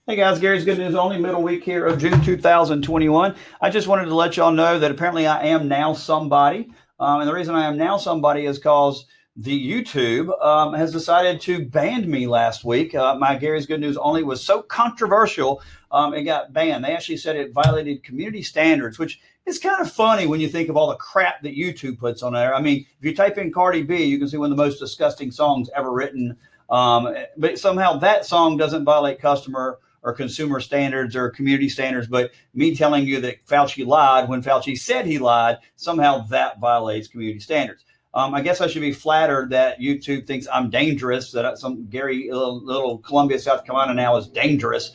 Hey guys, Gary's Good News Only, middle week here of June 2021. I just wanted to let y'all know that apparently I am now somebody. And the reason I am now somebody is because the YouTube has decided to ban me last week. My Gary's Good News Only was so controversial, it got banned. They actually said it violated community standards, which is kind of funny when you think of all the crap that YouTube puts on there. I mean, if you type in Cardi B, you can see one of the most disgusting songs ever written. But somehow that song doesn't violate customer or consumer standards or community standards, but me telling you that Fauci lied when Fauci said he lied, somehow that violates community standards. I guess I should be flattered that YouTube thinks I'm dangerous, that some Gary, little Columbia, South Carolina now is dangerous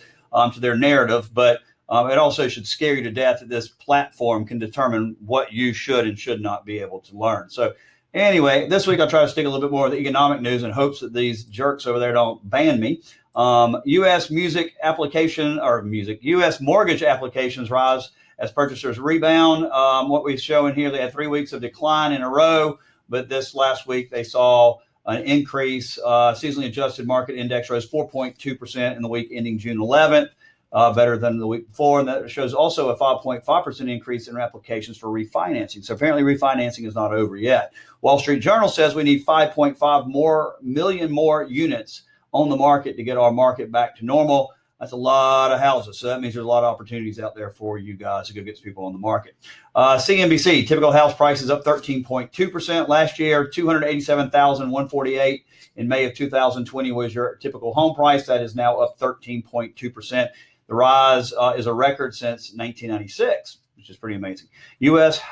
to their narrative, but it also should scare you to death that this platform can determine what you should and should not be able to learn. So anyway, this week I'll try to stick a little bit more with the economic news in hopes that these jerks over there don't ban me. U.S. U.S. mortgage applications rise as purchasers rebound. What we show in here, they had 3 weeks of decline in a row, but this last week they saw an increase. Seasonally adjusted market index rose 4.2% in the week ending June 11th, better than the week before. And that shows also a 5.5% increase in applications for refinancing. So apparently refinancing is not over yet. Wall Street Journal says we need 5.5 million more units on the market to get our market back to normal. That's a lot of houses. So that means there's a lot of opportunities out there for you guys to go get some people on the market. CNBC, typical house prices up 13.2% last year, 287,148 in May of 2020 was your typical home price. That is now up 13.2%. The rise is a record since 1996, which is pretty amazing. U.S.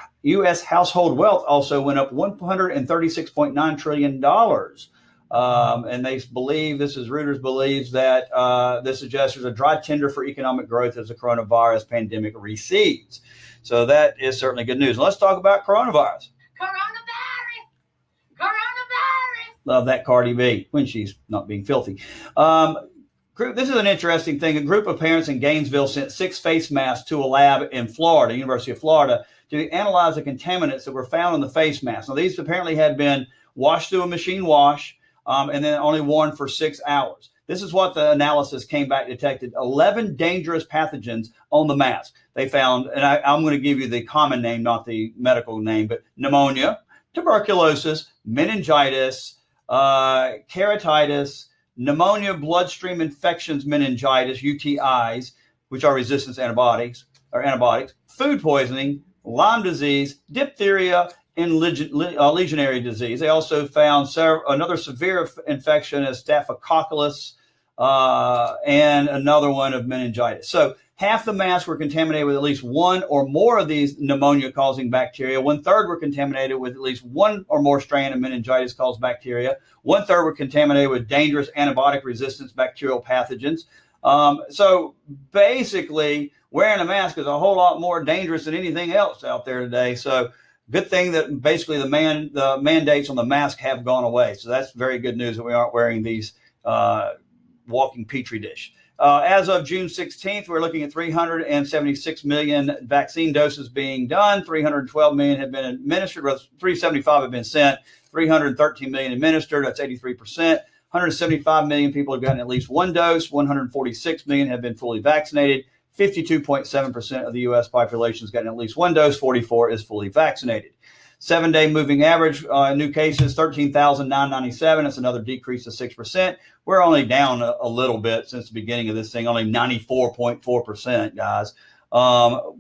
household wealth also went up $136.9 trillion. And they believe, Reuters believes that this suggests there's a dry tender for economic growth as the coronavirus pandemic recedes. So that is certainly good news. Let's talk about coronavirus. Love that Cardi B when she's not being filthy. This is an interesting thing. A group of parents in Gainesville sent 6 face masks to a lab in Florida, University of Florida, to analyze the contaminants that were found in the face masks. Now, these apparently had been washed through a machine wash, and then only worn for 6 hours. This is what the analysis came back detected: 11 dangerous pathogens on the mask. They found, and I'm going to give you the common name, not the medical name, but pneumonia, tuberculosis, meningitis, keratitis, pneumonia, bloodstream infections, meningitis, UTIs, which are resistant to antibiotics, food poisoning, Lyme disease, diphtheria, and legionary disease. They also found another severe infection as staphylococcus and another one of meningitis. So half the masks were contaminated with at least one or more of these pneumonia-causing bacteria. 1/3 were contaminated with at least one or more strain of meningitis-caused bacteria. 1/3 were contaminated with dangerous antibiotic-resistant bacterial pathogens. So basically, wearing a mask is a whole lot more dangerous than anything else out there today. So good thing that basically the mandates on the mask have gone away. So that's very good news that we aren't wearing these walking petri dish. As of June 16th, we're looking at 376 million vaccine doses being done. 312 million have been administered, 375 have been sent, 313 million administered. That's 83%. 175 million people have gotten at least one dose. 146 million have been fully vaccinated. 52.7% of the U.S. population has gotten at least one dose. 44% is fully vaccinated. 7-day moving average new cases, 13,997. That's another decrease of 6%. We're only down a little bit since the beginning of this thing, only 94.4%, guys.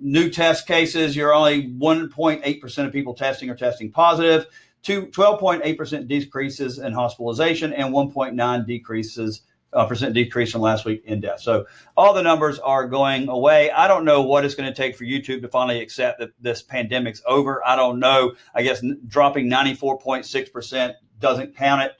New test cases, you're only 1.8% of people testing are testing positive. 12.8% decreases in hospitalization and 1.9% decrease from last week in death. So all the numbers are going away. I don't know what it's going to take for YouTube to finally accept that this pandemic's over. I don't know. I guess dropping 94.6% doesn't count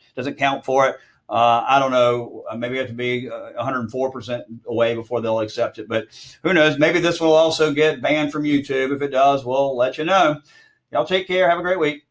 for it. I don't know. Maybe we have to be 104% away before they'll accept it. But who knows? Maybe this will also get banned from YouTube. If it does, we'll let you know. Y'all take care. Have a great week.